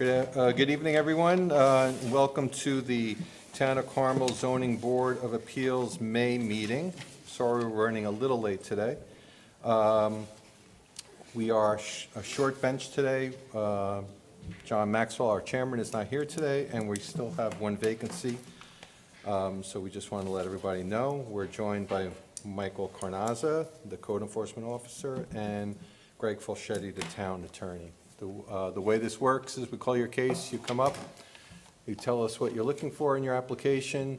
Good evening, everyone. Welcome to the Town of Carmel Zoning Board of Appeals May meeting. Sorry we're running a little late today. We are a short bench today. John Maxwell, our chairman, is not here today, and we still have one vacancy. So we just want to let everybody know. We're joined by Michael Carnazza, the code enforcement officer, and Greg Falchetti, the town attorney. The way this works is we call your case, you come up, you tell us what you're looking for in your application.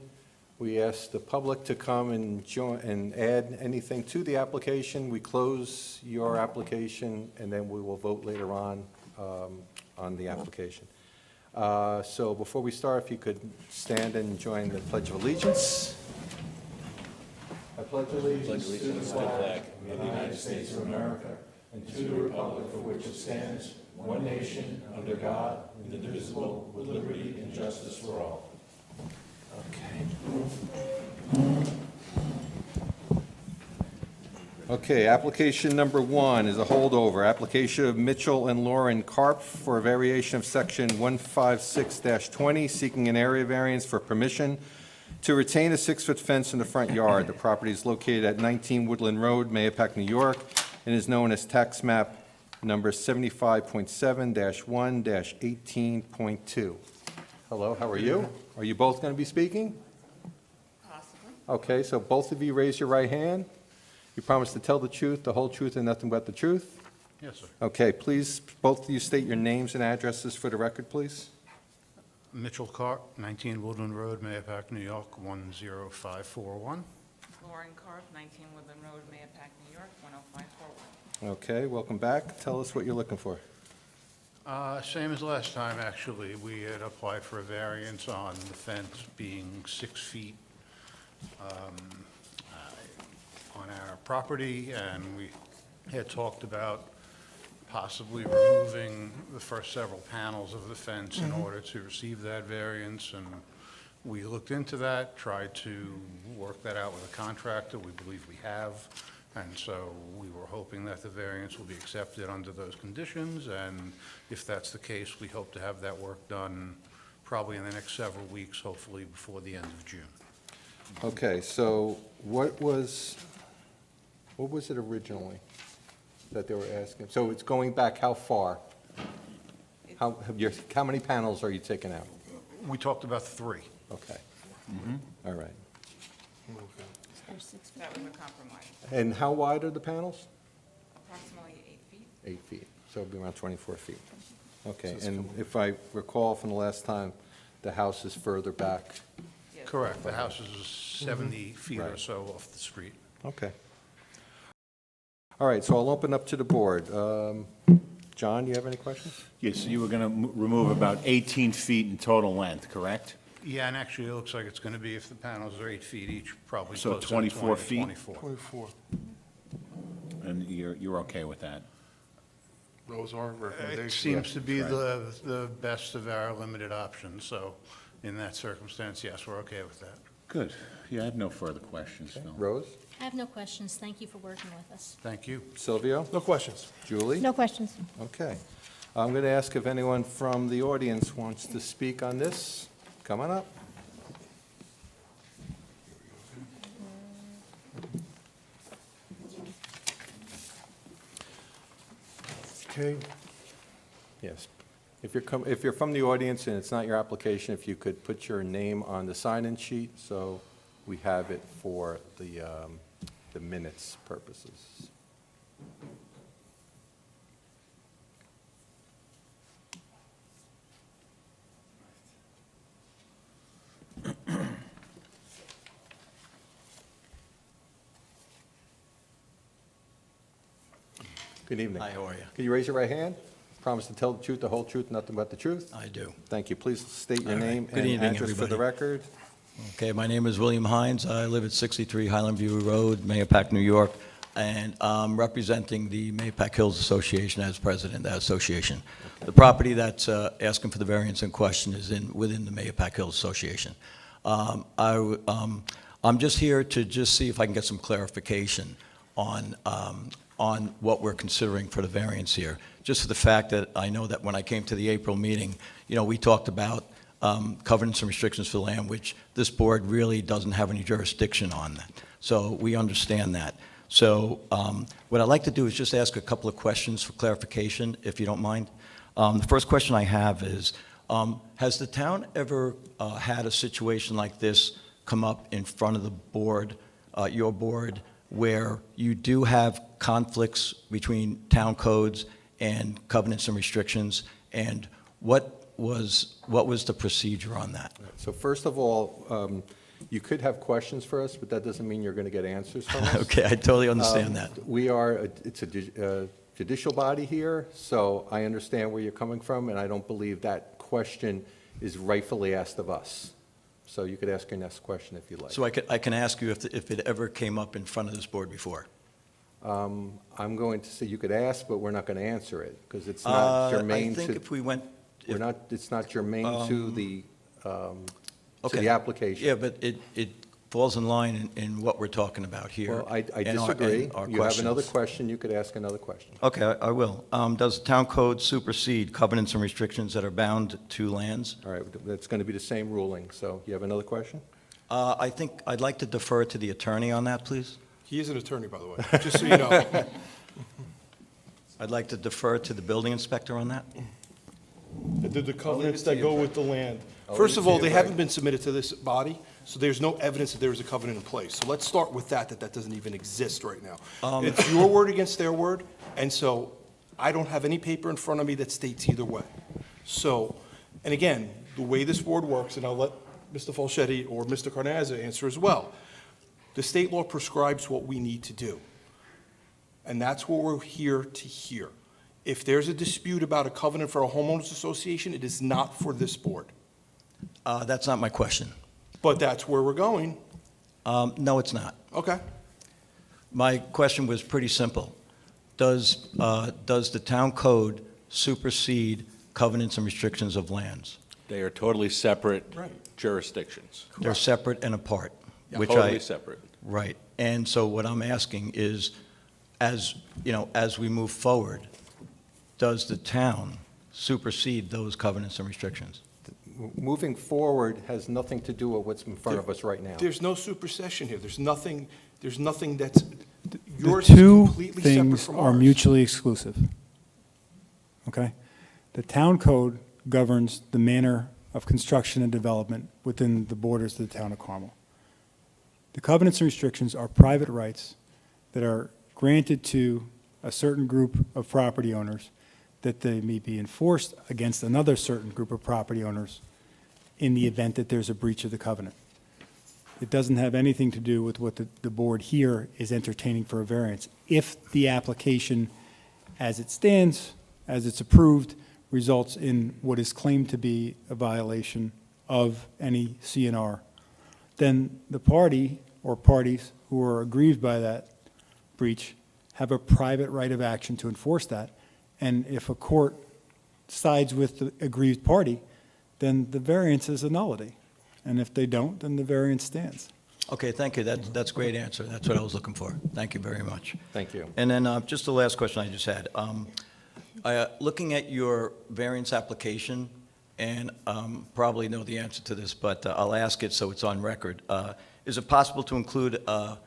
We ask the public to come and join and add anything to the application. We close your application, and then we will vote later on the application. So before we start, if you could stand and join the Pledge of Allegiance. I pledge allegiance to the flag of the United States of America and to the republic for which it stands, one nation, under God, indivisible, with liberty and justice for all. Okay, application number 1 is a holdover. Application of Mitchell and Lauren Karp for a variation of section 156-20, seeking an area variance for permission to retain a 6-foot fence in the front yard. The property is located at 19 Woodland Road, Mahopac, New York, and is known as tax map number 75.7-1-18.2. Hello, how are you? Are you both going to be speaking? Possibly. Okay, so both of you raise your right hand. You promise to tell the truth, the whole truth, and nothing but the truth? Yes, sir. Okay, please, both of you state your names and addresses for the record, please. Mitchell Carp, 19 Woodland Road, Mahopac, New York, 10541. Lauren Karp, 19 Woodland Road, Mahopac, New York, 10541. Okay, welcome back. Tell us what you're looking for. Same as last time, actually. We had applied for a variance on the fence being 6 feet on our property, and we had talked about possibly removing the first several panels of the fence in order to receive that variance, and we looked into that, tried to work that out with a contractor. We believe we have, and so we were hoping that the variance will be accepted under those conditions, and if that's the case, we hope to have that work done probably in the next several weeks, hopefully before the end of June. Okay, so what was it originally that they were asking? So it's going back how far? How many panels are you taking out? We talked about 3. Okay. All right. That was a compromise. And how wide are the panels? Approximately 8 feet. 8 feet, so it'll be around 24 feet. Okay, and if I recall from the last time, the house is further back. Yes. Correct. The house is 70 feet or Right. so off the street. Okay. All right, so I'll open up to the board. John, do you have any questions? Yes, so you were going to remove about 18 feet in total length, correct? Yeah, and actually, it looks like it's going to be, if the panels are 8 feet each, probably So closer to 24 20 to feet? 24. And you're okay with that? Those are It recommendations. seems to be the best of our limited options, so in that circumstance, yes, we're okay with that. Good. Yeah, I have no further questions, Phil. Rose? I have no questions. Thank you for working with us. Thank you. Silvio? No questions. Julie? No questions. Okay. I'm going to ask if anyone from the audience wants to speak on this. Come on up. Okay. Yes. If you're from the audience and it's not your application, if you could put your name on the sign-in sheet so we have it for the minutes purposes. Good evening. Hi, how are you? Could you raise your right hand? Promise to tell the truth, the whole truth, nothing but the truth? I do. Thank you. Please state your All right. name Good and evening, address for the everybody. record. Okay, my name is William Hines. I live at 63 Highland View Road, Mahopac, New York, and I'm representing the Mahopac Hills Association as president of that association. The property that's asking for the variance in question is within the Mahopac Hills Association. I'm just here to just see if I can get some clarification on on what we're considering for the variance here. Just for the fact that I know that when I came to the April meeting, we talked about covenants and restrictions for land, which this board really doesn't have any jurisdiction on that. So we understand that. So what I'd like to do is just ask a couple of questions for clarification, if you don't mind. The first question I have is, has the town ever had a situation like this come up in front of the board, your board, where you do have conflicts between town codes and covenants and restrictions? And what was the procedure on that? So first of all, you could have questions for us, but that doesn't mean you're going to get answers from us. Okay, I totally understand that. It's a judicial body here, so I understand where you're coming from, and I don't believe that question is rightfully asked of us. So you could ask your next question if you'd like. So I can ask you if it ever came up in front of this board before? I'm going to say you could ask, but we're not going to answer it, because it's not germane I think to, if we went... it's not germane to the Okay. application. Yeah, but it falls in line in what we're talking about here. Well, I and disagree. our You have another questions. question, you could ask another question. Okay, I will. Does the town code supersede covenants and restrictions that are bound to lands? All right, that's going to be the same ruling, so you have another question? I think I'd like to defer to the attorney on that, please. He is an attorney, by the way, just so you know. I'd like to defer to the building inspector on that. The covenants to that you, go Fred. with the land. I'll First leave it of to all, you, they Fred. haven't been submitted to this body, so there's no evidence that there is a covenant in place. So let's start with that doesn't even exist right now. It's your word against their word, and so I don't have any paper in front of me that states either way. So, and again, the way this board works, and I'll let Mr. Falchetti or Mr. Carnazza answer as well, the state law prescribes what we need to do. And that's what we're here to hear. If there's a dispute about a covenant for a homeowners association, it is not for this board. That's not my question. But that's where we're going. No, it's not. Okay. My question was pretty simple. Does the town code supersede covenants and restrictions of lands? They are totally separate Right. jurisdictions. They're separate and apart, which Totally separate. Right. And so what I'm asking is, as we move forward, does the town supersede those covenants and restrictions? Moving forward has nothing to do with what's in front of us right now. There's no supersession here. There's nothing that's, The yours is two completely separate things from are ours. mutually exclusive. Okay? The town code governs the manner of construction and development within the borders of the town of Carmel. The covenants and restrictions are private rights that are granted to a certain group of property owners that they may be enforced against another certain group of property owners in the event that there's a breach of the covenant. It doesn't have anything to do with what the board here is entertaining for a variance. If the application, as it stands, as it's approved, results in what is claimed to be a violation of any CNR, then the party or parties who are aggrieved by that breach have a private right of action to enforce that. And if a court sides with the aggrieved party, then the variance is a nullity. And if they don't, then the variance stands. Okay, thank you. That's a great answer. That's what I was looking for. Thank you very much. Thank you. And then just the last question I just had. Looking at your variance application, and probably know the answer to this, but I'll ask it so it's on record. Is it possible to include a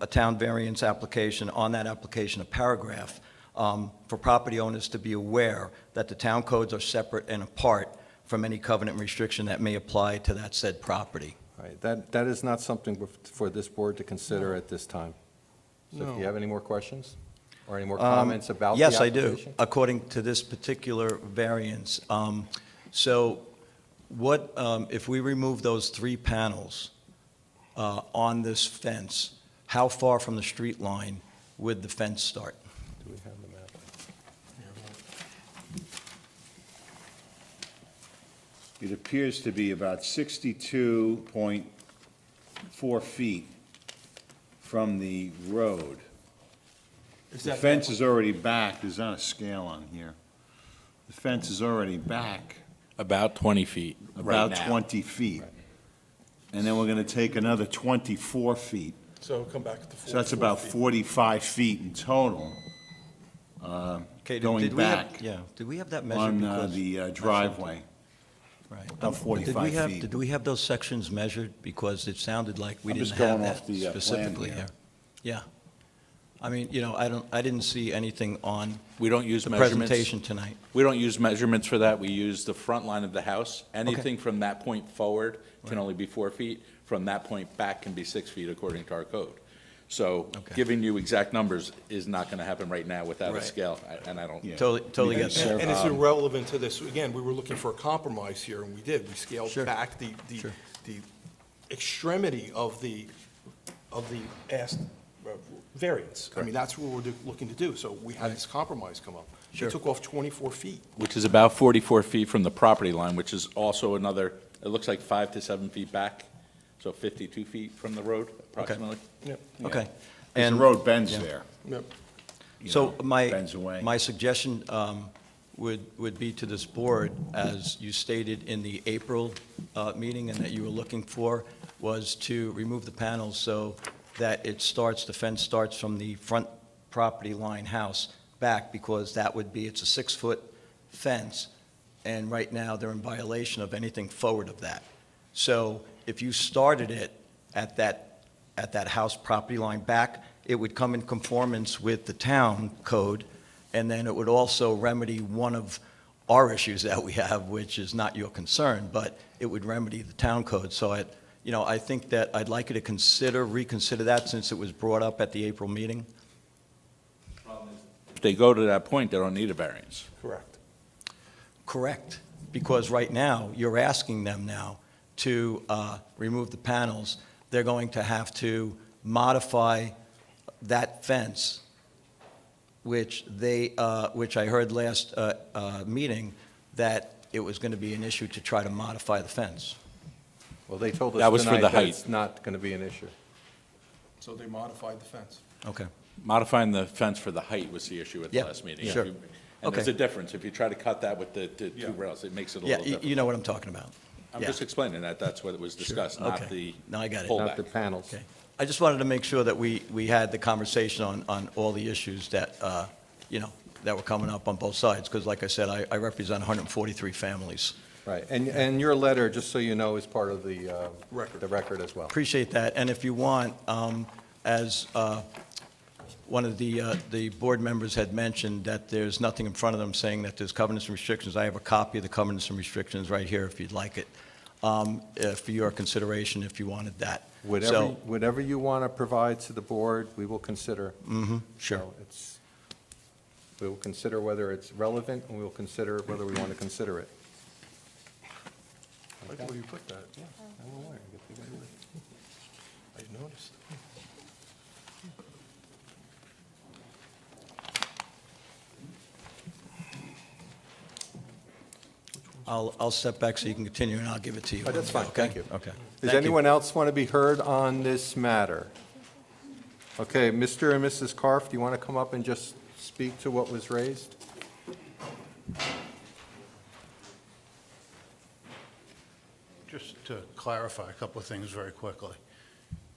town variance application, on that application, a paragraph for property owners to be aware that the town codes are separate and apart from any covenant restriction that may apply to that said property? All right, that is not something for this board to consider at this time. So if No. you have any more questions or any more comments about the Yes, I application? do, according to this particular variance. So what, if we remove those 3 panels on this fence, how far from the street line would the fence start? Do we have the map? It appears to be about 62.4 feet from the road. The fence is already back, there's not a scale on here. The fence is already back About 20 feet right about now. 20 feet. And then we're going to take another 24 feet So come back to 44 So that's about feet. 45 feet in total, Okay, going did we have- back Yeah, did we have that measured? on Because- the driveway. Right. about Did 45 we have- feet. Did we have those sections measured? Because it sounded like we I'm didn't just have going that off the, plan specifically here. here. Yeah. I mean, I didn't see anything on We don't use the measurements. presentation tonight. We don't use measurements for that. We use the front line of the house. Anything from that point forward can only be 4 feet. From that point back can be 6 feet according to our code. So Okay. giving you exact numbers is not going to happen right now without a Right. scale, and I don't. Yeah. Totally get that. And it's irrelevant to this. Again, we were looking for a compromise here, and we did. We scaled Sure. back the Sure. extremity of the asked variance. I mean, that's what we're looking to do. So we had this compromise come up. Sure. We took off 24 feet. Which is about 44 feet from the property line, which is also another, it looks like 5 to 7 feet back, so 52 feet from the road approximately. Yep. Okay. 'Cause the And road bends yeah. there. Yep. you so know, my, Bends away. my suggestion would be to this board, as you stated in the April meeting and that you were looking for, was to remove the panels so that the fence starts from the front property line house back, because that would be, it's a 6-foot fence, and right now they're in violation of anything forward of that. So if you started it at that house property line back, it would come in conformance with the town code, and then it would also remedy one of our issues that we have, which is not your concern, but it would remedy the town code. So I think that I'd like you to reconsider that, since it was brought up at the April meeting. If they go to that point, they don't need a variance. Correct. Correct, because right now, you're asking them now to remove the panels. They're going to have to modify that fence, which I heard last meeting, that it was going to be an issue to try to modify the fence. Well, they told us That was for tonight the that height. it's not going to be an issue. So they modified the fence. Okay. Modifying the fence for the height was the issue at the Yeah, last meeting. sure. And there's Okay. a difference. If you try to cut that with the Yeah. two rails, it makes it a Yeah, little you different. know what I'm talking about. I'm Yeah. just explaining that. That's what was discussed, not Okay. the No, I got it. Not the pullback. panels. Okay. I just wanted to make sure that we had the conversation on all the issues that, that were coming up on both sides, because like I said, I represent 143 families. Right, and your letter, just so you know, is part of the Record. the record as well. Appreciate that, and if you want, as one of the board members had mentioned, that there's nothing in front of them saying that there's covenants and restrictions, I have a copy of the covenants and restrictions right here if you'd like it, for your consideration if you wanted that. Whatever you want to provide to the board, we will consider. Sure. So we will consider whether it's relevant, and we will consider whether we want to consider it. I like the way you put that. Yeah. I noticed. I'll step back so you can continue, and I'll give it to you. Oh, that's fine. Okay? Thank you. Okay. Does Thank you. anyone else want to be heard on this matter? Okay, Mr. and Mrs. Karff, do you want to come up and just speak to what was raised? Just to clarify a couple of things very quickly.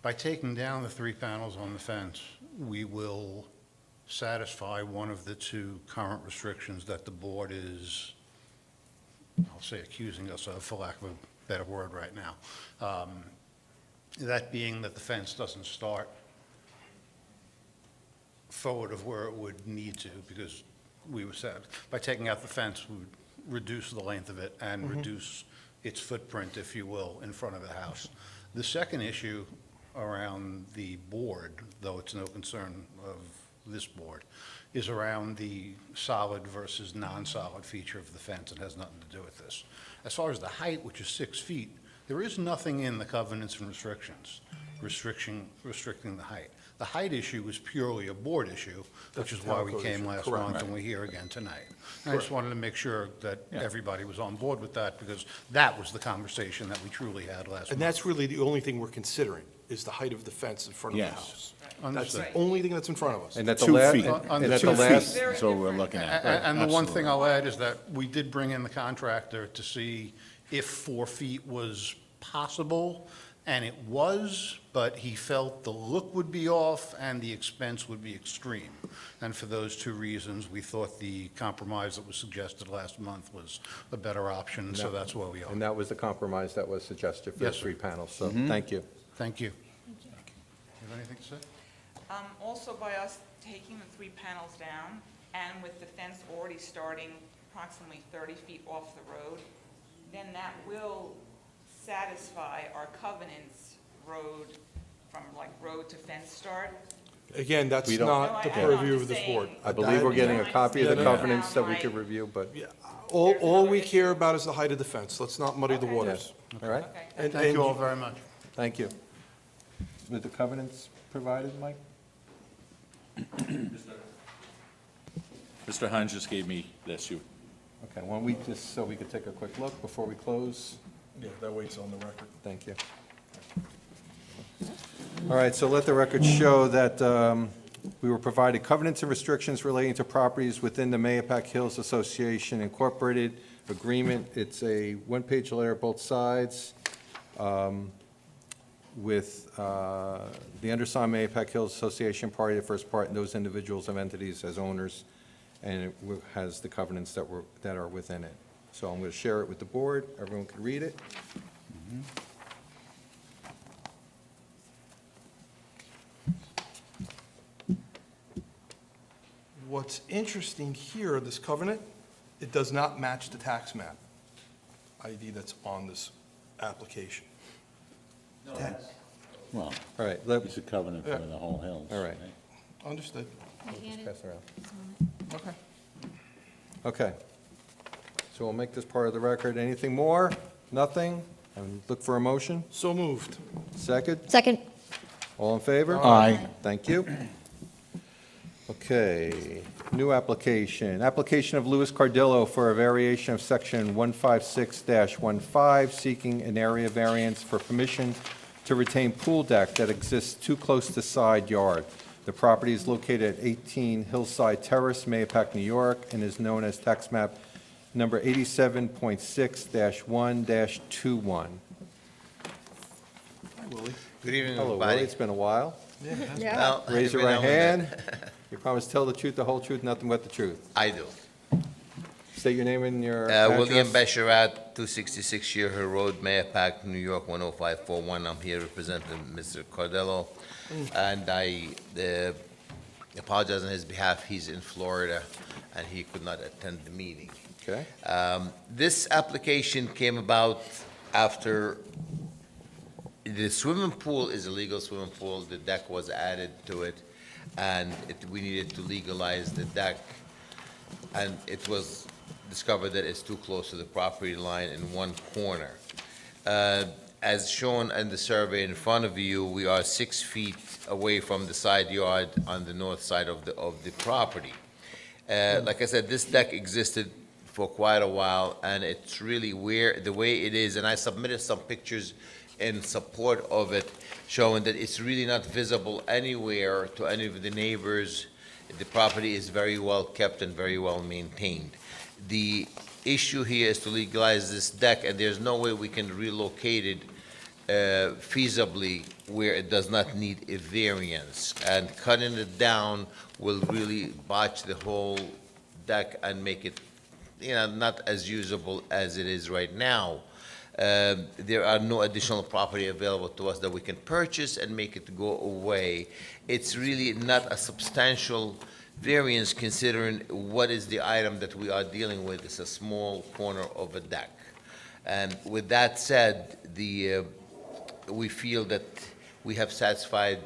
By taking down the 3 panels on the fence, we will satisfy one of the 2 current restrictions that the board is, I'll say, accusing us of, for lack of a better word right now. That being that the fence doesn't start forward of where it would need to, because we were said, by taking out the fence, we would reduce the length of it and reduce its footprint, if you will, in front of the house. The second issue around the board, though it's no concern of this board, is around the solid versus non-solid feature of the fence. It has nothing to do with this. As far as the height, which is 6 feet, there is nothing in the covenants and restrictions restricting the height. The height issue is purely a board issue, That's which is a why town we code came issue. last Correct. month and we're here again tonight. I just wanted to make sure that everybody was on board with that, because that was the conversation that we truly had last month. And that's really the only thing we're considering, is the height of the fence in front of the Yes. house. That's Understood. the only thing that's in front of us. And at the 2 last, feet. and at the 2 last, feet. That's what we're looking at. And the one thing Absolutely. I'll add is that we did bring in the contractor to see if 4 feet was possible. And it was, but he felt the look would be off and the expense would be extreme. And for those two reasons, we thought the compromise that was suggested last month was a better option, so that's where we are. And that was the compromise that was suggested for the Yes, sir. 3 panels, so thank you. Thank you. You have anything to say? Also by us taking the 3 panels down and with the fence already starting approximately 30 feet off the road, then that will satisfy our covenants road from like road to fence start. Again, that's We don't- not the No, I know, I'm purview just of this saying- board. I believe we're getting a copy of the Yeah, no. covenants that we could review, but, Yeah, all we care about is the height of the fence. Let's not muddy the Okay. waters. all right? Okay. And- Thank and you all very much. Thank you. With the covenants provided, Mike? Mr. Hines just gave me this. You, Okay, why don't we just, so we could take a quick look before we close? Yeah, that waits on the record. Thank you. All right, so let the record show that we were provided covenants and restrictions relating to properties within the Mahopac Hills Association Incorporated agreement. It's a one-page letter, both sides, with the undersigned Mahopac Hills Association party, the first part, and those individuals of entities as owners, and it has the covenants that are within it. So I'm going to share it with the board. Everyone can read it. What's interesting here, this covenant, it does not match the tax map ID that's on this application. Well, All right, it's a covenant for the whole hills. All right. Understood. pass it around. Okay. Okay. So we'll make this part of the record. Anything more? Nothing? And look for a motion. So moved. Second? Second. All in favor? Aye. Thank you. Okay, new application. Application of Louis Cardillo for a variation of section 156-15, seeking an area variance for permission to retain pool deck that exists too close to side yard. The property is located at 18 Hillside Terrace, Mahopac, New York, and is known as tax map number 87.6-1-21. Hi, Willie. Good evening, Hello, everybody. Willie, it's been a while. Yeah. Well, Raise your every right now and hand. You promise to tell the truth, the whole truth, nothing but the truth. then. I do. State your name and your William address. Basharat, 266 Sheer Hill Road, Mahopac, New York, 10541. I'm here representing Mr. Cardello, and I apologize on his behalf. He's in Florida, and he could not attend the meeting. Okay, This application came about after the swimming pool is a legal swimming pool. The deck was added to it, and we needed to legalize the deck. And it was discovered that it's too close to the property line in one corner. As shown in the survey in front of you, we are 6 feet away from the side yard on the north side of the property. Like I said, this deck existed for quite a while, and it's really the way it is, and I submitted some pictures in support of it, showing that it's really not visible anywhere to any of the neighbors. The property is very well kept and very well maintained. The issue here is to legalize this deck, and there's no way we can relocate it feasibly where it does not need a variance. And cutting it down will really botch the whole deck and make it, not as usable as it is right now. There are no additional property available to us that we can purchase and make it go away. It's really not a substantial variance considering what is the item that we are dealing with. It's a small corner of a deck. And with that said, we feel that we have satisfied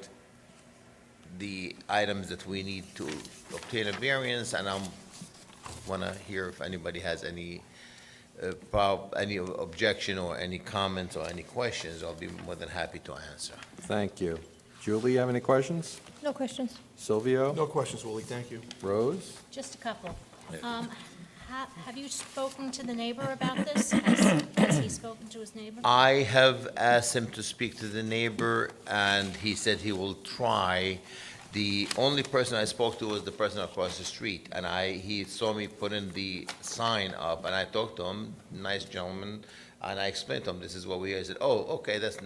the items that we need to obtain a variance, and I want to hear if anybody has any objection or any comments or any questions. I'll be more than happy to answer. thank you. Julie, you have any questions? No questions. Silvio? No questions, Willie, thank you. Rose? Just a couple. Have you spoken to the neighbor about this? Has he spoken to his neighbor? I have asked him to speak to the neighbor, and he said he will try. The only person I spoke to was the person across the street, and he saw me putting the sign up, and I talked to him, nice gentleman, And I explained to him, this is what we, I said, oh, okay, that's,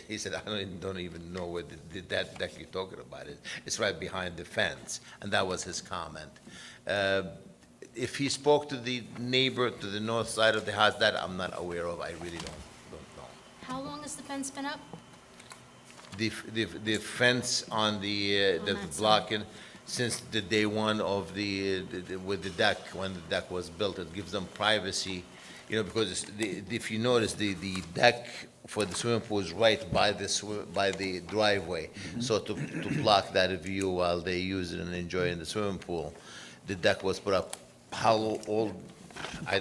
he said, I don't even know where that deck you're talking about is. It's right behind the fence, and that was his comment. If he spoke to the neighbor to the north side of the house, that I'm not aware of, I really don't know. How long has the fence been up? The fence on the, On the that side. blocking, since the day one of with the deck, when the deck was built, it gives them privacy, you know, because if you notice, the deck for the swimming pool is right by the driveway. So to block that view while they use it and enjoy in the swimming pool, the deck was put up. How old, I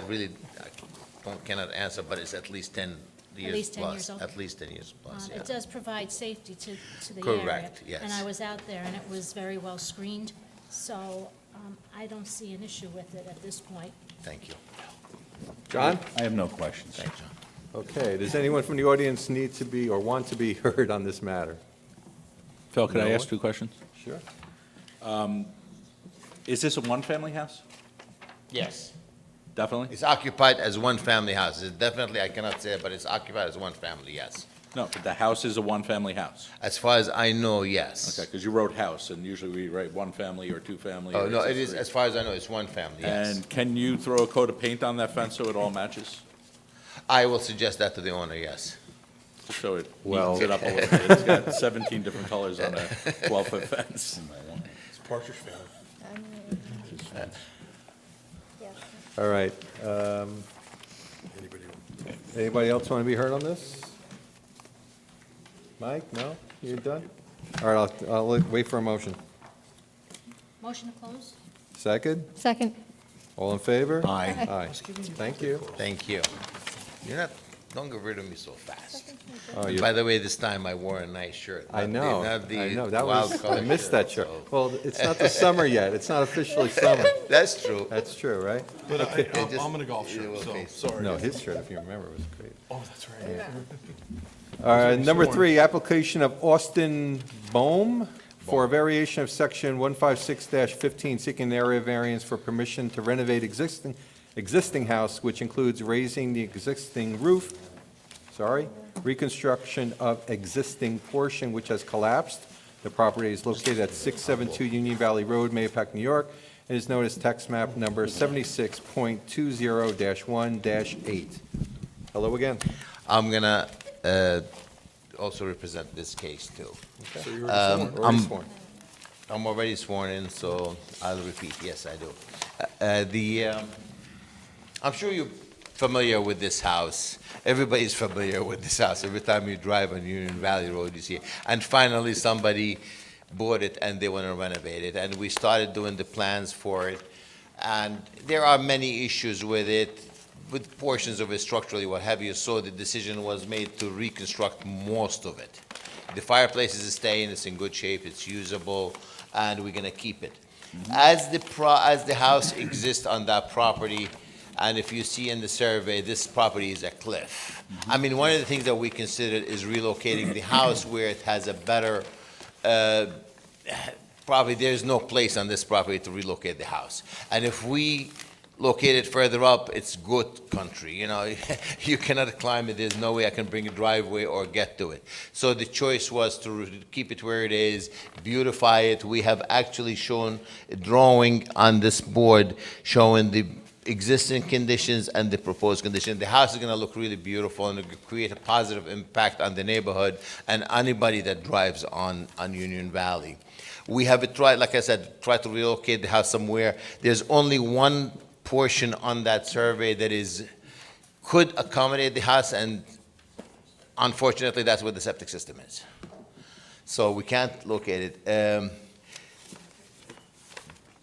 cannot answer, but it's at least 10 years least 10 plus. years old? At least 10 years plus, yeah. It does provide safety to the area. Correct, yes. And I was out there, and it was very well screened, so I don't see an issue with it at this point. Thank you. John? I have no questions. Thanks, John. Okay, does anyone from the audience need to be or want to be heard on this matter? Phil, could I No ask one? 2 questions? Sure. Is this a one-family house? Yes. Definitely? It's occupied as one family house. It's definitely, I cannot say it, but it's occupied as one family, yes. No, but the house is a one-family house. As far as I know, yes. Okay, because you wrote house, and usually we write one family or two family. Oh, or no, it is, three. as far as I know, it's one family, yes. And can you throw a coat of paint on that fence so it all matches? I will suggest that to the owner, yes. Just so it Well- neatens it up a little bit. It's got 17 different colors on a 12-foot fence. It's Partridge Family. All right. Anybody else want to be heard on this? Mike, no? You're done? All right, I'll wait for a motion. Motion to close? Second? Second. All in favor? Aye. Aye. Thank you. Thank you. Don't get rid of me so fast. Oh, you- By the way, this time I wore a nice shirt. I not the- know, not the I know. That wild was, color I missed that shirt. so- Well, it's not the summer yet. It's not officially summer. That's true. That's true, right? But just- I'm in a golf shirt, so, okay. sorry. No, his shirt, if you remember, was great. Oh, that's right. All right, number 3, application of Austin Bohm for a variation of section 156-15, seeking an area variance for permission to renovate existing house, which includes raising the existing roof, reconstruction of existing portion which has collapsed. The property is located at 672 Union Valley Road, Mahopac, New York, and is known as tax map number 76.20-1-8. Hello again. I'm gonna also represent this case too. So you're already sworn. I'm already sworn in, so I'll repeat. Yes, I do. I'm sure you're familiar with this house. Everybody's familiar with this house. Every time you drive on Union Valley Road, you see it. And finally, somebody bought it and they want to renovate it. And we started doing the plans for it. And there are many issues with it, with portions of it structurally, what have you. So the decision was made to reconstruct most of it. The fireplace is staying, it's in good shape, it's usable, and we're gonna keep it. As the house exists on that property, and if you see in the survey, this property is a cliff. I mean, one of the things that we considered is relocating the house where it has a better, probably there's no place on this property to relocate the house. And if we locate it further up, it's good country, you know, you cannot climb it, there's no way I can bring a driveway or get to it. So the choice was to keep it where it is, beautify it. We have actually shown a drawing on this board showing the existing conditions and the proposed condition. The house is gonna look really beautiful and it'll create a positive impact on the neighborhood and anybody that drives on Union Valley. We have tried, like I said, to relocate the house somewhere. There's only one portion on that survey that could accommodate the house, and unfortunately, that's where the septic system is. So we can't locate it.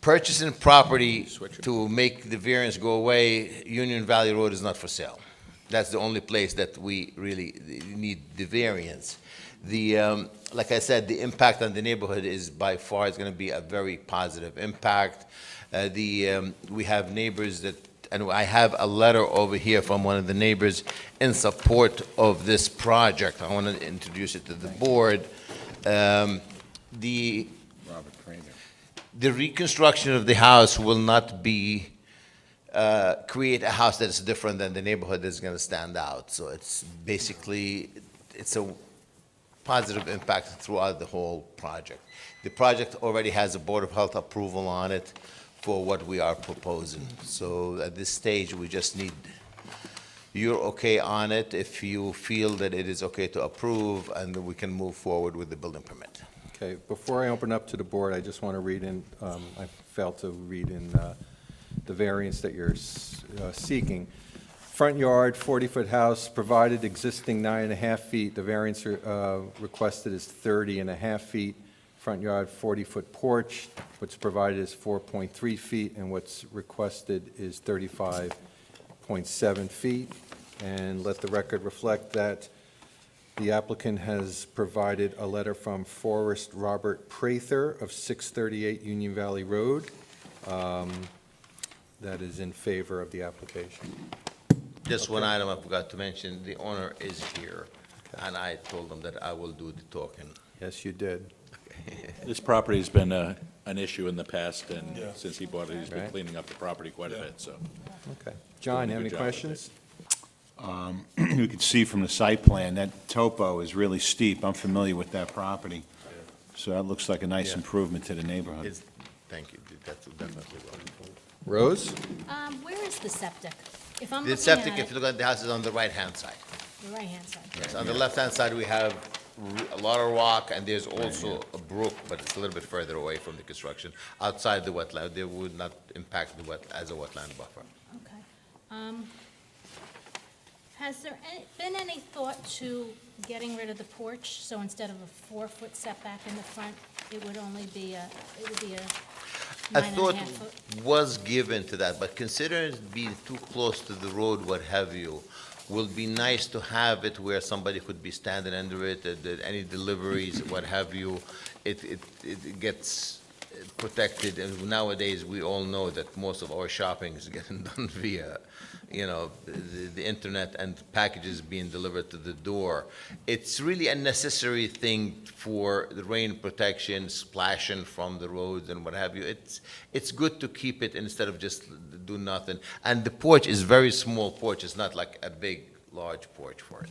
Purchasing property to make the variance go away, Union Valley Road is not for sale. That's the only place that we really need the variance. Like I said, the impact on the neighborhood is by far going to be a very positive impact. We have neighbors and I have a letter over here from one of the neighbors in support of this project. I want to introduce it to the board. Robert Kramer. The reconstruction of the house will not be create a house that's different than the neighborhood that's going to stand out. So it's basically, it's a positive impact throughout the whole project. The project already has a Board of Health approval on it for what we are proposing. So at this stage, we just need your okay on it if you feel that it is okay to approve, and we can move forward with the building permit. Okay, before I open up to the board, I just want to read in, I failed to read in the variance that you're seeking. Front yard, 40-foot house, provided existing 9.5 feet. The variance requested is 30.5 feet. Front yard, 40-foot porch, what's provided is 4.3 feet, and what's requested is 35.7 feet. And let the record reflect that the applicant has provided a letter from Forrest Robert Prather of 638 Union Valley Road that is in favor of the application. Just one item I forgot to mention, the owner is here, and I told him that I will do the talking. Yes, you did. This property's been an issue in the past, and since he bought it, he's been Right. cleaning up the property quite a bit, so. Okay. John, you have any Good job with it. questions? You can see from the site plan, that topo is really steep. I'm familiar with that property. So that looks like a nice Yeah. improvement to the neighborhood. Thank you, that's definitely well. Rose? Where is the septic? If I'm The looking septic, at if you it, look at the house, is on the right-hand side. the right-hand side. Yes, on the left-hand side, we have a lot of rock, and there's also a brook, but it's a little bit further away from the construction, outside the wetland. They would not impact the as a wetland buffer. Okay. Has there been any thought to getting rid of the porch? So instead of a 4-foot setback in the front, it would only be a, it would be a A 9.5 thought foot? was given to that, but considering it being too close to the road, what have you, will be nice to have it where somebody could be standing under it, that any deliveries, what have you, it gets protected. And nowadays, we all know that most of our shopping is getting done via, the internet and packages being delivered to the door. It's really a necessary thing for the rain protection, splashing from the roads and what have you. It's good to keep it instead of just do nothing. And the porch is very small porch. It's not like a big, large porch for it.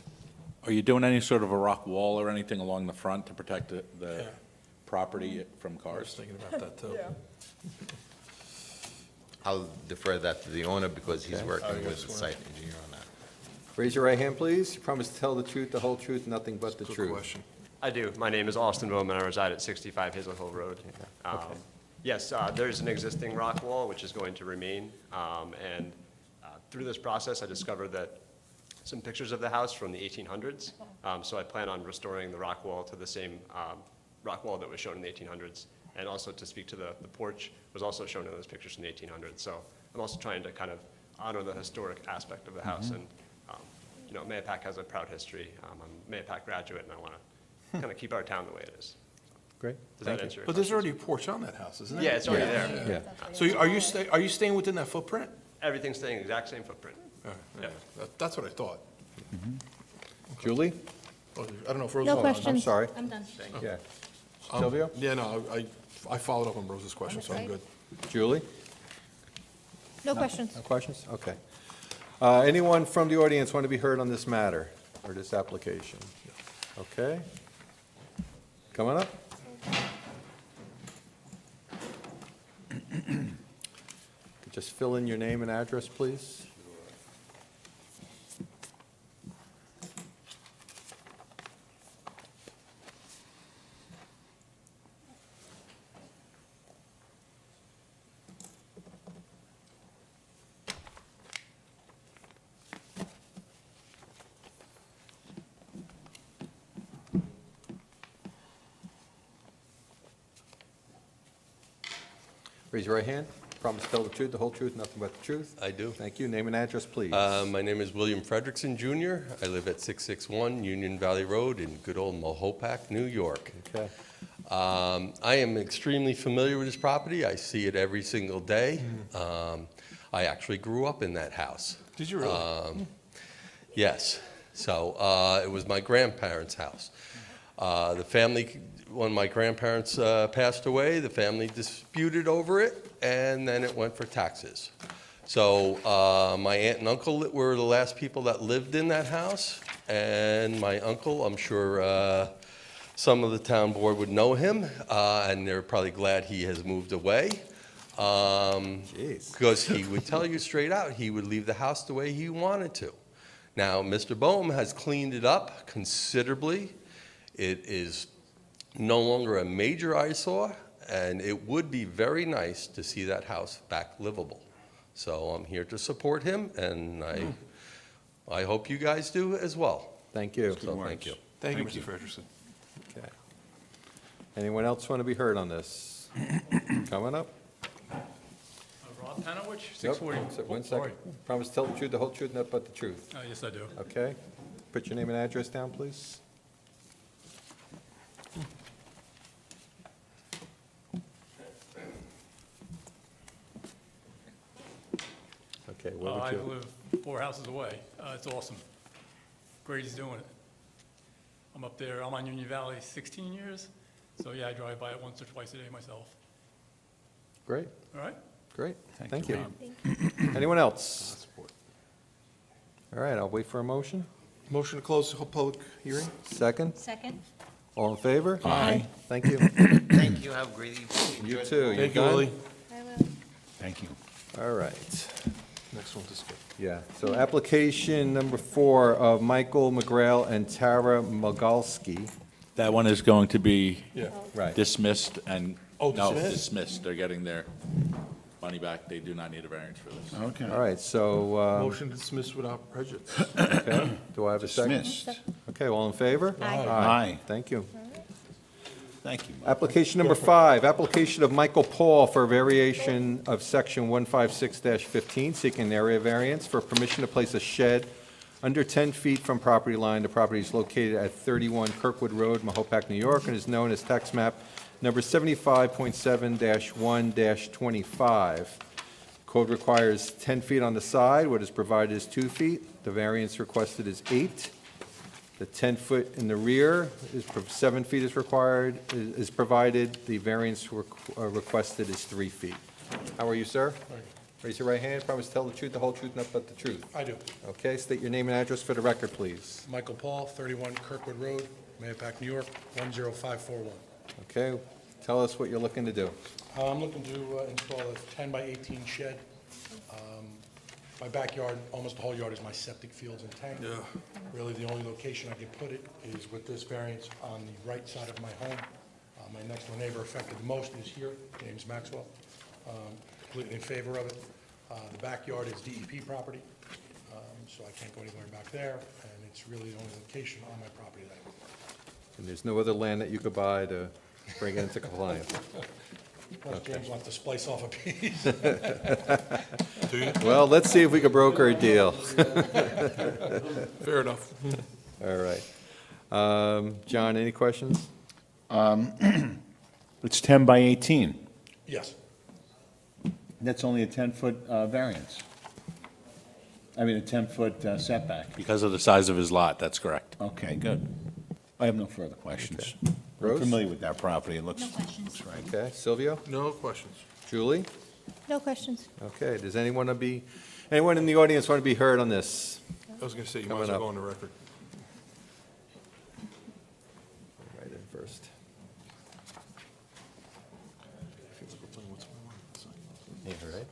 Are you doing any sort of a rock wall or anything along the front to protect the property from I was cars? thinking about that, too. I'll defer that to the owner because he's Okay. working Oh, you with guys the swear. site engineer on that. Raise your right hand, please. You promise to tell the truth, the whole truth, nothing but the Good truth. question. I do. My name is Austin Bowman. I reside at 65 Hazel Hill Road. Yes, there's an existing rock wall which is going to remain. And through this process, I discovered that some pictures of the house from the 1800s. So I plan on restoring the rock wall to the same rock wall that was shown in the 1800s. And also to speak to the porch was also shown in those pictures from the 1800s. So I'm also trying to kind of honor the historic aspect of the house. And, Mahopac has a proud history. I'm a Mahopac graduate, and I want to kind of keep our town the way it is. Great. Does Thank that you. answer your But there's question? already a porch on that house, isn't there? Yeah, it's already there. Yeah. So are you staying within that footprint? Everything's staying exact same footprint. Yeah. That's what I thought. Julie? Oh, I don't know if Rose. No hold on. question. I'm sorry. I'm done. Yeah. Um, Silvio? Yeah, no, I followed up on Rose's question, so I'm Okay. good. Julie? No questions. No questions? Okay. Anyone from the audience want to be heard on this matter or this application? Okay. Come on up. Just fill in your name and address, please. Raise your right hand. Promise to tell the truth, the whole truth, nothing but the truth. I do. Thank you. Name and address, please. My name is William Frederickson Jr. I live at 661 Union Valley Road in good old Mahopac, New York. Okay. I am extremely familiar with this property. I see it every single day. I actually grew up in that house. Did you really? Yes. So it was my grandparents' house. The family, when my grandparents passed away, the family disputed over it, and then it went for taxes. So my aunt and uncle were the last people that lived in that house, and my uncle, I'm sure some of the town board would know him, and they're probably glad he has moved away. Because he would tell you straight out, he would leave the house the way he wanted to. Now, Mr. Boehm has cleaned it up considerably. It is no longer a major eyesore, and it would be very nice to see that house back livable. So I'm here to support him, and I hope you guys do as well. Thank you. So thank you. Thank you, Mr. Frederickson. Okay. Anyone else want to be heard on this? Coming up? Rob Panowich, Yep. 640. So, one Oh, sorry. second. Promise to tell the truth, the whole truth, and nothing but the truth. Yes, I do. Okay? Put your name and address down, please. Okay, what I would you? live 4 houses away. It's awesome. Grady's doing it. I'm up there, I'm on Union Valley 16 years, so yeah, I drive by it once or twice a day myself. Great, All right? great. Thank Thank you, you. Anyone else? All right, I'll wait for a motion. Motion to close the whole public hearing? Second? Second? All in favor? Aye. Thank you. Thank you, have a great evening. You Enjoy the too. Thank you, done? Willie. I will. Thank you. All right. Next one to skip. Yeah, so application number 4 of Michael McGrail and Tara Mogalski. That one is going to be Right. dismissed and, Oh, no, dismissed? dismissed. They're getting their money back. They do not need a variance for this. Okay. All right, so, Motion to dismiss without prejudice. okay, do I have a second? Dismissed. Okay, all in favor? Aye. Aye. Thank you. Thank you. Application number 5, application of Michael Paul for a variation of section 156-15, seeking an area variance for permission to place a shed under 10 feet from property line. The property is located at 31 Kirkwood Road, Mahopac, New York, and is known as tax map number 75.7-1-25. Code requires 10 feet on the side, what is provided is 2 feet. The variance requested is 8. The 10-foot in the rear is, 7 feet is required, is provided. The variance requested is 3 feet. How are you, sir? Raise your right hand. Promise to tell the truth, the whole truth, nothing but the truth. I do. Okay, state your name and address for the record, please. Michael Paul, 31 Kirkwood Road, Mahopac, New York, 10541. Okay, tell us what you're looking to do. I'm looking to install a 10 by 18 shed. My backyard, almost the whole yard is my septic fields and tank. Really, the only location I can put it is with this variance on the right side of my home. My next door neighbor affected the most is here, James Maxwell. Completely in favor of it. The backyard is DEP property, so I can't go anywhere back there, and it's really the only location on my property that I can. And there's no other land that you could buy to bring it into compliance. Unless James wants to splice off a piece. Well, let's see if we can broker a deal. Fair enough. All right. John, any questions? It's 10 by 18. Yes. That's only a 10-foot variance. I mean, a 10-foot setback. Because of the size of his lot, that's correct. Okay, good. I have no further questions. I'm Rose? familiar with that property. It looks No questions. right. Okay, Silvio? No questions. Julie? No questions. Okay, does anyone in the audience want to be heard on this? I was going to say, you might Coming as well up. go on the record. Right in first. Yeah, right?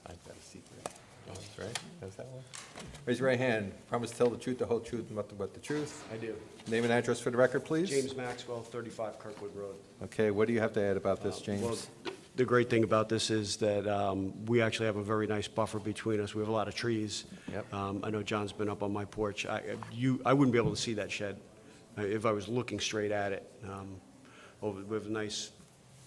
I've got a secret. That's right, that's that one. Raise your right hand. Promise to tell the truth, the whole truth, and nothing but the truth. I do. Name and address for the record, please. James Maxwell, 35 Kirkwood Road. Okay, what do you have to add about this, Well, James? the great thing about this is that we actually have a very nice buffer between us. We have a lot of trees. Yep. I know John's been up on my porch. I wouldn't be able to see that shed if I was looking straight at it. We have a nice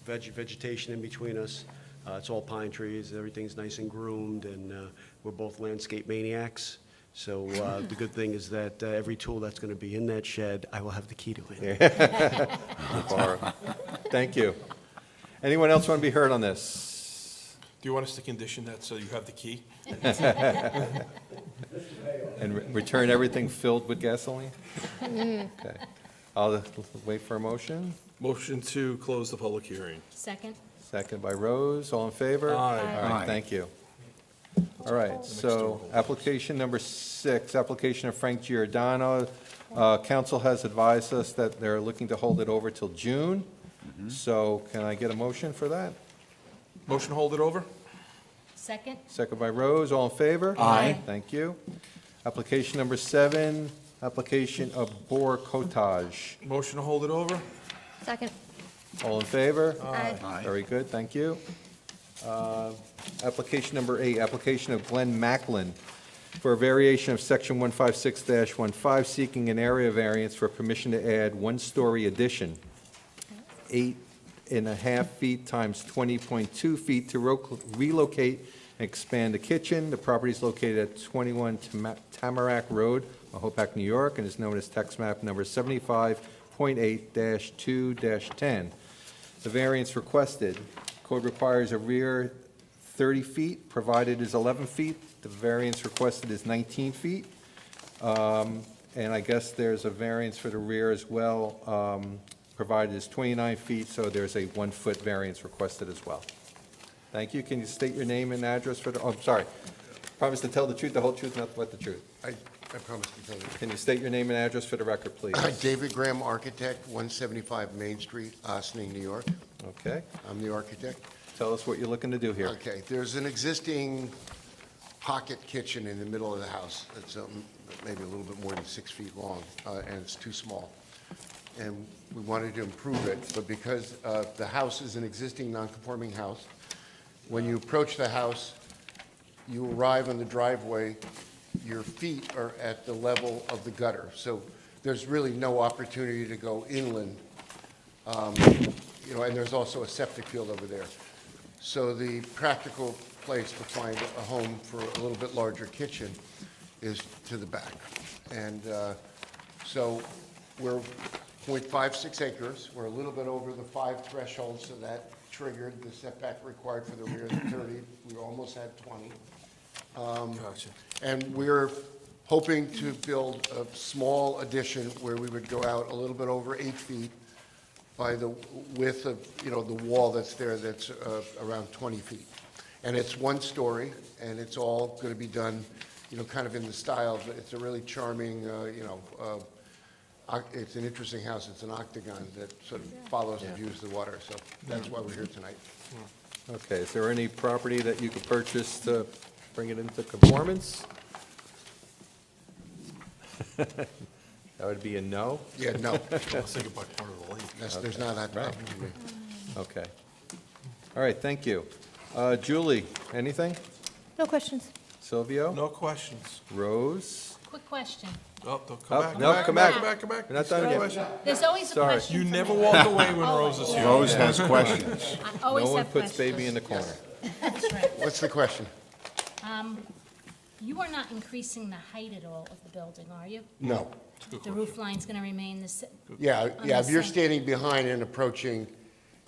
vegetation in between us. It's all pine trees. Everything's nice and groomed, and we're both landscape maniacs. So the good thing is that every tool that's going to be in that shed, I will have the key to it. Thank you. Anyone else want to be heard on this? Do you want us to condition that so you have the key? And return everything filled with gasoline? Okay. I'll wait for a motion. Motion to close the public hearing. Second? Second by Rose, all in favor? Aye. All right, Aye. thank you. All right, so application number 6, application of Frank Giordano. Council has advised us that they're looking to hold it over till June. So can I get a motion for that? Motion to hold it over? Second? Second by Rose, all in favor? Aye. Thank you. Application number 7, application of Bor Cottage. Motion to hold it over? Second. All in favor? Aye. Aye. Very good, thank you. Application number 8, application of Glenn Macklin for a variation of section 156-15, seeking an area variance for permission to add one-story addition, 8.5 feet times 20.2 feet to relocate and expand the kitchen. The property is located at 21 Tamarack Road, Mahopac, New York, and is known as tax map number 75.8-2-10. The variance requested, code requires a rear 30 feet, provided is 11 feet. The variance requested is 19 feet. And I guess there's a variance for the rear as well, provided is 29 feet, so there's a 1-foot variance requested as well. Thank you. Can you state your name and address for the, oh, sorry. Promise to tell the truth, the whole truth, nothing but the truth. I promise to tell you. Can you state your name and address for the record, please? David Graham, architect, 175 Main Street, Ossining, New York. Okay. I'm the architect. Tell us what you're looking to do here. Okay, there's an existing pocket kitchen in the middle of the house. It's maybe a little bit more than 6 feet long, and it's too small. And we wanted to improve it, but because the house is an existing non-conforming house, when you approach the house, you arrive on the driveway, your feet are at the level of the gutter. So there's really no opportunity to go inland. And there's also a septic field over there. So the practical place to find a home for a little bit larger kitchen is to the back. And so we're 0.56 acres. We're a little bit over the 5 threshold, so that triggered the setback required for the rear of the 30. We almost had 20. Gotcha. And we're hoping to build a small addition where we would go out a little bit over 8 feet by the width of, the wall that's there that's around 20 feet. And it's 1 story, and it's all going to be done, kind of in the style, it's a really charming, it's an interesting house. It's an octagon that sort of follows the views of the water, so that's why we're here tonight. Okay, is there any property that you could purchase to bring it into conformance? That would be a no? Yeah, no. Let's think about part of the lake. There's not that Right. opportunity. Okay. All right, thank you. Julie, anything? No questions. Silvio? No questions. Rose? Quick question. Oh, Oh, come back. no, come back. Come back, come back. We're not done yet. Question. There's always a Sorry. question You for never me. walk away when Rose is here. Rose has questions. I always No one have puts baby in questions. the corner. That's right. What's the question? You are not increasing the height at all of the building, are you? No. The roof line's going to remain the same? Yeah, On yeah, the if you're same- standing behind and approaching,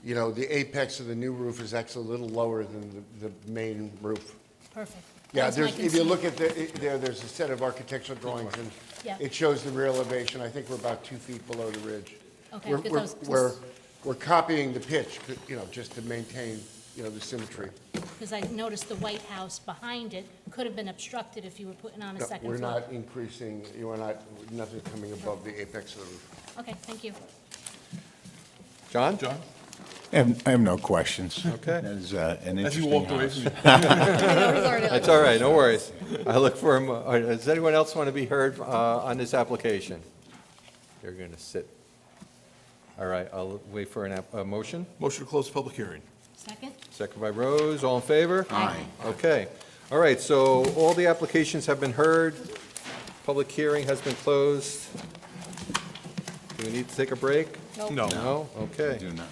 the apex of the new roof is actually a little lower than the main roof. Perfect. Yeah, That was my if you concern. look at there's a set of architectural drawings, and Yeah. it shows the rear elevation. I think we're about 2 feet below the ridge. Okay, We're- because We're copying the pitch, just to maintain, the symmetry. Because I noticed the White House behind it could have been obstructed if you were putting on a No, second we're floor. not increasing, nothing's coming above the apex of the roof. Okay, thank you. John? John? I have no questions. Okay. That is an As interesting you walked away house. from me. That's all right, no worries. I look for him, does anyone else want to be heard on this application? You're going to sit. All right, I'll wait for a motion. Motion to close the public hearing. Second? Second by Rose, all in favor? Aye. Okay. All right, so all the applications have been heard. Public hearing has been closed. Do we need to take a break? No. No? Okay. Do not.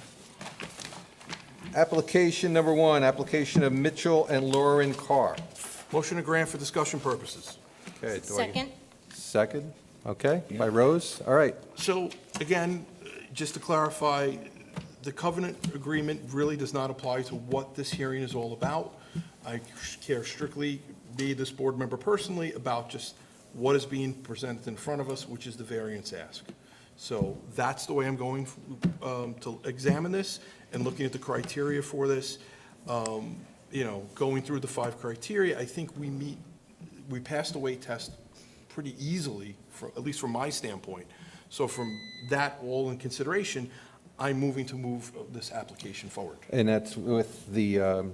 Application number 1, application of Mitchell and Lauren Carr. Motion to grant for discussion purposes. Okay. do I- Second? Second, okay, by Rose, all right. So, again, just to clarify, the covenant agreement really does not apply to what this hearing is all about. I care strictly, be this board member personally, about just what is being presented in front of us, which is the variance ask. So that's the way I'm going to examine this and looking at the criteria for this. You know, going through the 5 criteria, I think we passed the weight test pretty easily, at least from my standpoint. So from that all in consideration, I'm moving to move this application forward. And that's with the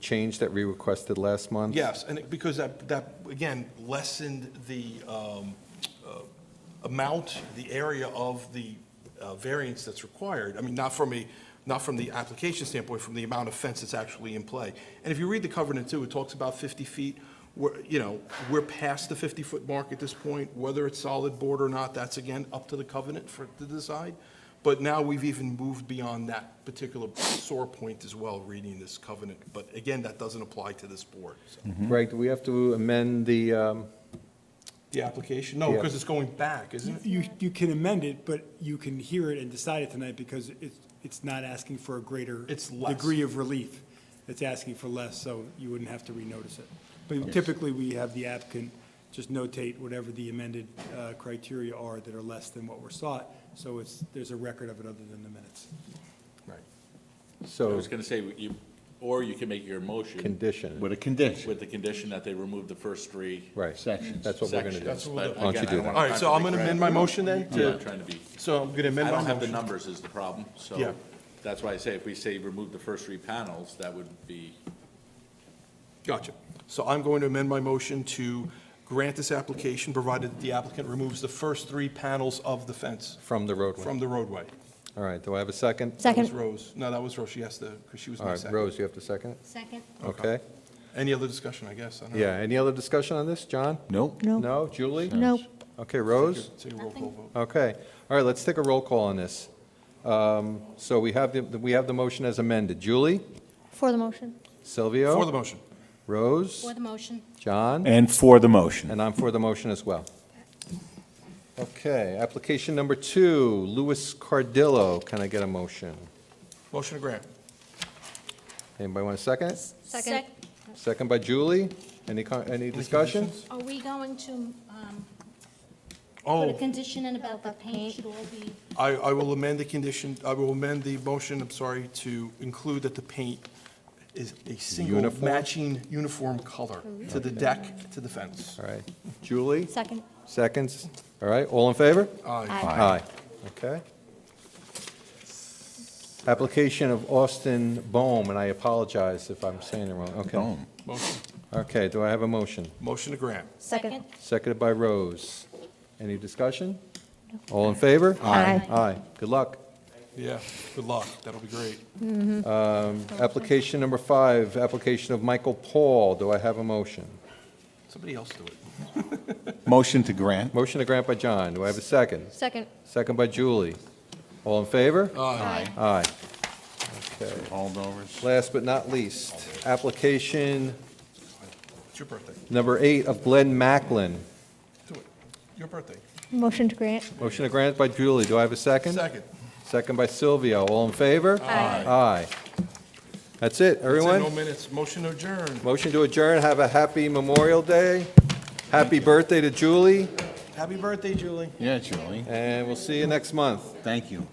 change that we requested last month? Yes, and because that, again, lessened the amount, the area of the variance that's required. I mean, not from the application standpoint, from the amount of fence that's actually in play. And if you read the covenant too, it talks about 50 feet. We're past the 50-foot mark at this point. Whether it's solid board or not, that's again up to the covenant to decide. But now we've even moved beyond that particular sore point as well, reading this covenant. But again, that doesn't apply to this board. So. Right, do we have to amend the, The application? No, because it's going back, isn't it? You can amend it, but you can hear it and decide it tonight because it's not asking for a greater It's less. degree of relief. It's asking for less, so you wouldn't have to renotice it. But typically, we have the applicant just notate whatever the amended criteria are that are less than what were sought, so there's a record of it other than the minutes. Right. I so, was gonna say, or you can make your motion condition? With a condition, with the condition that they remove the first 3 Right. sections. That's what we're gonna do. sections. what we'll But do. Why don't you again, I do don't that? wanna All right, so I'm going to contradict amend my Brad. motion then I'm to, not trying to be, so I'm going to amend I my don't have the motion. numbers is the problem, so. Yeah. That's why I say if we say remove the first 3 panels, that would be, Gotcha. So I'm going to amend my motion to grant this application, provided that the applicant removes the first 3 panels of the fence From the roadway? from the roadway. All right, do I have a second? That was Second. Rose. No, that was Rose. She has to, because she was All my right, second. Rose, you have to second it? Second? Okay. Any other discussion, I guess? I don't know. Yeah, any other discussion on this, John? Nope. No. No, Julie? Nope. Okay, Rose? Take a roll call vote. Okay, all right, let's take a roll call on this. So we have the motion as amended. Julie? For the motion. Silvio? For the motion. Rose? For the motion? John? And for the motion. And I'm for the motion as well. Okay, application number 2, Louis Cardillo. Can I get a motion? Motion to grant. Anybody want a second? Second. Second by Julie. Any discussion? conditions? Are we going to put a Oh, condition in about the paint should all be, I will amend the condition, I will amend the motion, I'm sorry, to include that the paint is a single Uniform? matching uniform color to the deck, to the fence. All right, Julie? Second. Seconds. All right, all in favor? Aye. Aye. Okay. Application of Austin Bohm, and I apologize if I'm saying it wrong. Okay. Boom. Motion. Okay, do I have a motion? Motion to grant. Second. Seconded by Rose. Any discussion? All in favor? Aye. Aye. Good luck. Yeah, good luck, that'll be great. Application number 5, application of Michael Paul. Do I have a motion? Somebody else do it. Motion to grant. Motion to grant by John. Do I have a second? Second. Second by Julie. All in favor? Aye. Aye. Okay. Holdovers. Last but not least, application It's your birthday. number 8 of Glenn Macklin. Do it. Your birthday. Motion to grant. Motion to grant by Julie. Do I have a second? Second. Second by Silvio. All in favor? Aye. Aye. That's it, That's it, everyone? no minutes. Motion to adjourn. Motion to adjourn. Have a happy Memorial Day. Happy birthday to Julie, Happy birthday, Julie. Yeah, Julie. and we'll see you next month. Thank you.